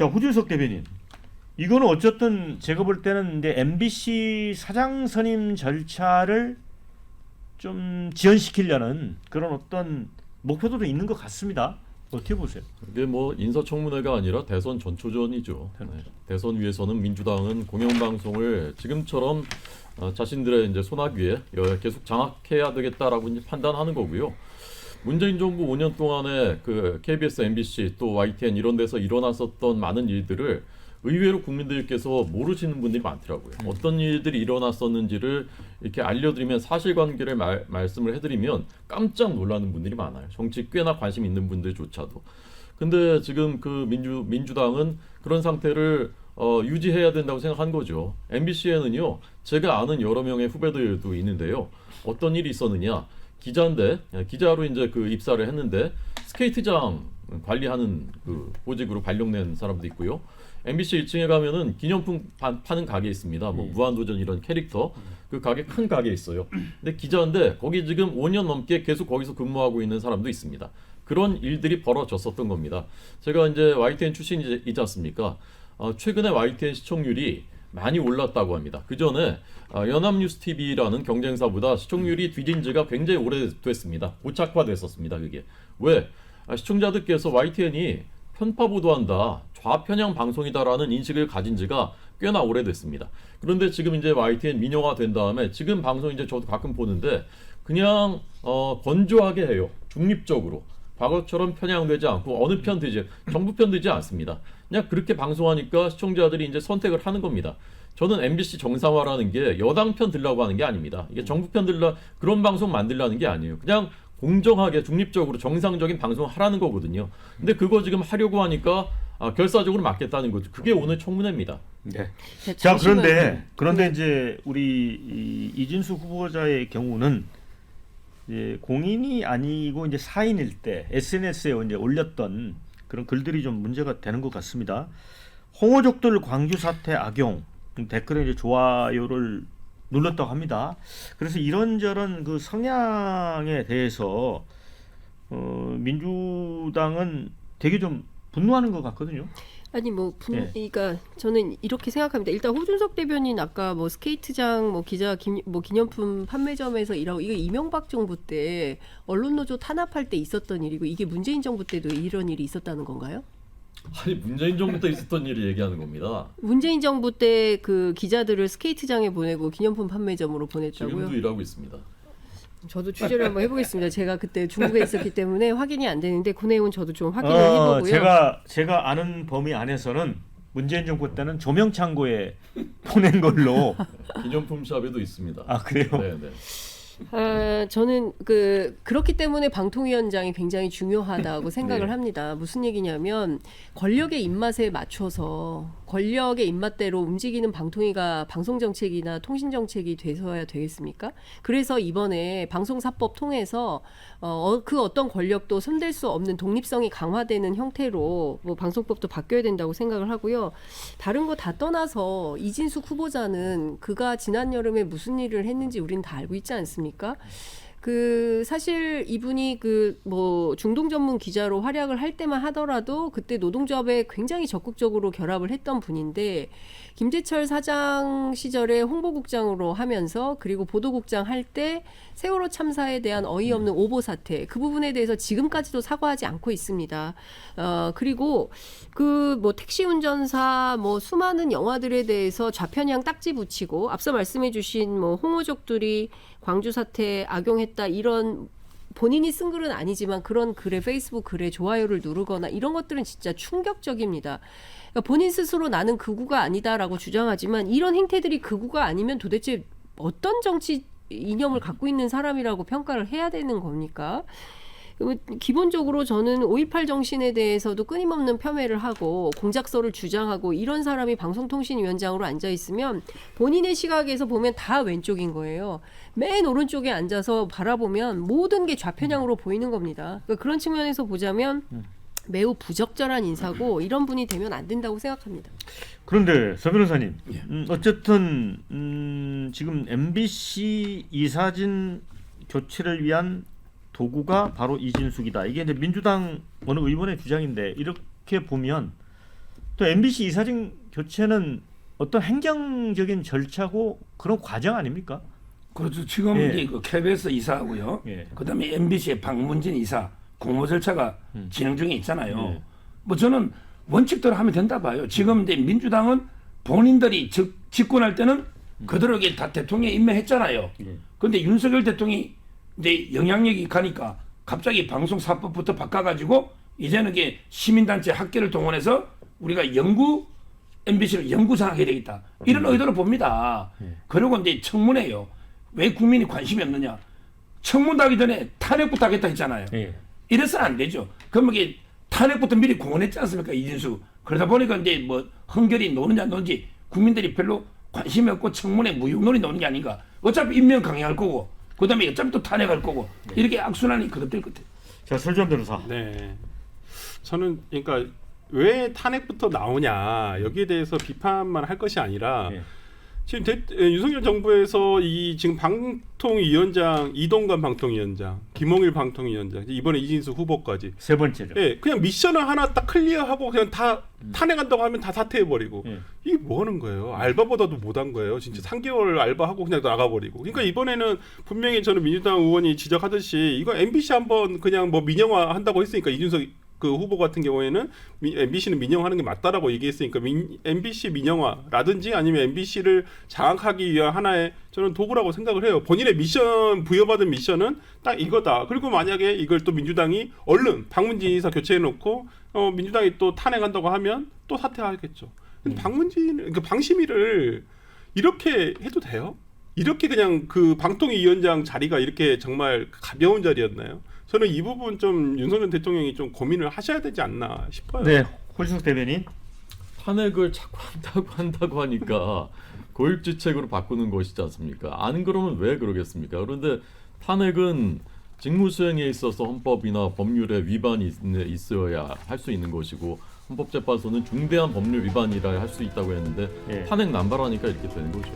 자, 후준석 대변인. 이거는 어쨌든 제가 볼 때는 이제 MBC 사장 선임 절차를 좀 지연시키려는 그런 어떤 목표도 있는 것 같습니다. 어떻게 보세요? 이게 뭐 인사청문회가 아니라 대선 전초전이죠. 네. 대선 위에서는 민주당은 공영방송을 지금처럼 자신들의 이제 손아귀 위에 계속 장악해야 되겠다라고 이제 판단하는 거고요. 문재인 정부 5년 동안에 그 KBS, MBC 또 YTN 이런 데서 일어났었던 많은 일들을 의외로 국민들께서 모르시는 분들이 많더라고요. 어떤 일들이 일어났었는지를 이렇게 알려드리면 사실관계를 말씀을 해드리면 깜짝 놀라는 분들이 많아요. 정치 꽤나 관심 있는 분들조차도. 근데 지금 그 민주당은 그런 상태를 유지해야 된다고 생각한 거죠. MBC에는요, 제가 아는 여러 명의 후배들도 있는데요. 어떤 일이 있었느냐? 기자로 이제 그 입사를 했는데 스케이트장 관리하는 그 보직으로 발령낸 사람도 있고요. MBC 1층에 가면은 기념품 파는 가게 있습니다. 뭐 무한도전 이런 캐릭터 그 가게 큰 가게 있어요. 근데 기자인데 거기 지금 5년 넘게 계속 거기서 근무하고 있는 사람도 있습니다. 그런 일들이 벌어졌었던 겁니다. 제가 이제 YTN 출신이지 않습니까? 최근에 YTN 시청률이 많이 올랐다고 합니다. 그 전에 연합뉴스 TV라는 경쟁사보다 시청률이 뒤진 지가 굉장히 오래됐습니다. 고착화됐었습니다. 그게 왜? 시청자들께서 YTN이 편파 보도한다, 좌편향 방송이다라는 인식을 가진 지가 꽤나 오래됐습니다. 그런데 지금 이제 YTN 민영화 된 다음에 지금 방송 이제 저도 가끔 보는데 그냥 건조하게 해요. 중립적으로. 과거처럼 편향되지 않고 어느 편 되지, 정부 편 되지 않습니다. 그냥 그렇게 방송하니까 시청자들이 이제 선택을 하는 겁니다. 저는 MBC 정상화라는 게 여당 편 들라고 하는 게 아닙니다. 이게 정부 편 들라 그런 방송 만들라는 게 아니에요. 그냥 공정하게 중립적으로 정상적인 방송을 하라는 거거든요. 근데 그거 지금 하려고 하니까 결사적으로 맞겠다는 거죠. 그게 오늘 청문회입니다. 네. 자, 그런데 이제 우리 이진수 후보자의 경우는 이제 공인이 아니고 이제 사인일 때 SNS에 이제 올렸던 그런 글들이 좀 문제가 되는 것 같습니다. 홍어족들 광주 사태 악용 댓글에 이제 좋아요를 눌렀다고 합니다. 그래서 이런저런 그 성향에 대해서 민주당은 되게 좀 분노하는 것 같거든요. 아니 그러니까 저는 이렇게 생각합니다. 일단 호준석 대변인 아까 뭐 스케이트장 뭐 기념품 판매점에서 일하고 이게 이명박 정부 때 언론노조 탄압할 때 있었던 일이고 이게 문재인 정부 때도 이런 일이 있었다는 건가요? 아니 문재인 정부 때 있었던 일을 얘기하는 겁니다. 문재인 정부 때 그 기자들을 스케이트장에 보내고 기념품 판매점으로 보냈다고요? 지금도 일하고 있습니다. 저도 취재를 한번 해보겠습니다. 제가 그때 중국에 있었기 때문에 확인이 안 되는데 그 내용은 저도 좀 확인을 해보고요. 제가 아는 범위 안에서는 문재인 정부 때는 조명창고에 보낸 걸로. 기념품 샵에도 있습니다. 아, 그래요? 네네. 저는 그렇기 때문에 방통위원장이 굉장히 중요하다고 생각을 합니다. 무슨 얘기냐면 권력의 입맛에 맞춰서 권력의 입맛대로 움직이는 방통위가 방송정책이나 통신정책이 돼서야 되겠습니까? 그래서 이번에 방송사법 통해서 그 어떤 권력도 손댈 수 없는 독립성이 강화되는 형태로 뭐 방송법도 바뀌어야 된다고 생각을 하고요. 다른 거 다 떠나서 이진숙 후보자는 그가 지난 여름에 무슨 일을 했는지 우리는 다 알고 있지 않습니까? 사실 이분이 뭐 중동 전문 기자로 활약을 할 때만 하더라도 그때 노동조합에 굉장히 적극적으로 결합을 했던 분인데 김재철 사장 시절에 홍보국장으로 하면서 그리고 보도국장 할 때 세월호 참사에 대한 어이없는 오보 사태 그 부분에 대해서 지금까지도 사과하지 않고 있습니다. 그리고 뭐 택시 운전사 뭐 수많은 영화들에 대해서 좌편향 딱지 붙이고 앞서 말씀해주신 뭐 홍어족들이 광주 사태 악용했다 이런 본인이 쓴 글은 아니지만 그런 글에 페이스북 글에 좋아요를 누르거나 이런 것들은 진짜 충격적입니다. 그러니까 본인 스스로 나는 극우가 아니다라고 주장하지만 이런 행태들이 극우가 아니면 도대체 어떤 정치 이념을 갖고 있는 사람이라고 평가를 해야 되는 겁니까? 기본적으로 저는 5.18 정신에 대해서도 끊임없는 폄훼를 하고 공작서를 주장하고 이런 사람이 방송통신위원장으로 앉아있으면 본인의 시각에서 보면 다 왼쪽인 거예요. 맨 오른쪽에 앉아서 바라보면 모든 게 좌편향으로 보이는 겁니다. 그러니까 그런 측면에서 보자면 매우 부적절한 인사고 이런 분이 되면 안 된다고 생각합니다. 그런데 서 변호사님, 어쨌든 지금 MBC 이사진 교체를 위한 도구가 바로 이진숙이다. 이게 이제 민주당 어느 의원의 주장인데 이렇게 보면 또 MBC 이사진 교체는 어떤 행정적인 절차고 그런 과정 아닙니까? 그렇죠. 지금 예. 이제 그 KBS 이사하고요. 예. 그다음에 MBC의 박문진 이사 공모 절차가 진행 중에 있잖아요. 예. 뭐 저는 원칙대로 하면 된다 봐요. 지금 이제 민주당은 본인들이 집권할 때는 그대로 이게 다 대통령에 임명했잖아요. 예. 그런데 윤석열 대통령이 이제 영향력이 가니까 갑자기 방송사법부터 바꿔가지고 이제는 이게 시민단체 학계를 동원해서 우리가 MBC를 연구상하게 되겠다. 이런 의도로 봅니다. 그리고 이제 청문회요. 왜 국민이 관심이 없느냐? 청문도 하기 전에 탄핵부터 하겠다 했잖아요. 예. 이래서는 안 되죠. 그럼 이게 탄핵부터 미리 공언했지 않습니까? 이진수. 그러다 보니까 이제 뭐 헌결이 노는지 안 노는지 국민들이 별로 관심이 없고 청문회 무용론이 노는 게 아닌가. 어차피 임명 강행할 거고 그다음에 어차피 또 탄핵할 거고 이렇게 악순환이 거듭될 것 같아요. 자, 설전 변호사. 네. 저는 그러니까 왜 탄핵부터 나오냐 여기에 대해서 비판만 할 것이 아니라 예. 지금 윤석열 정부에서 이 지금 방통위원장 이동관 방통위원장, 김홍일 방통위원장, 이번에 이진수 후보까지 세 번째죠. 예, 그냥 미션을 하나 딱 클리어하고 그냥 다 탄핵한다고 하면 다 사퇴해버리고 예. 이게 뭐 하는 거예요? 알바보다도 못한 거예요. 진짜 3개월 알바하고 그냥 나가버리고. 그러니까 이번에는 분명히 저는 민주당 의원이 지적하듯이 이거 MBC 한번 그냥 뭐 민영화 한다고 했으니까 이준석 그 후보 같은 경우에는 MBC는 민영화하는 게 맞다라고 얘기했으니까 MBC 민영화라든지 아니면 MBC를 장악하기 위한 하나의 저는 도구라고 생각을 해요. 본인의 미션 부여받은 미션은 딱 이거다. 그리고 만약에 이걸 또 민주당이 얼른 박문진 이사 교체해놓고 민주당이 또 탄핵한다고 하면 또 사퇴하겠죠. 근데 그러니까 방심위를 이렇게 해도 돼요? 이렇게 그냥 그 방통위원장 자리가 이렇게 정말 가벼운 자리였나요? 저는 이 부분 좀 윤석열 대통령이 좀 고민을 하셔야 되지 않나 싶어요. 네, 홀식 대변인. 탄핵을 자꾸 한다고 하니까 고육지책으로 바꾸는 것이지 않습니까? 안 그러면 왜 그러겠습니까? 그런데 탄핵은 직무수행에 있어서 헌법이나 법률에 위반이 있어야 할 수 있는 것이고 헌법재판소는 중대한 법률 위반이라 할 수 있다고 했는데 예. 탄핵 남발하니까 이렇게 되는 거죠.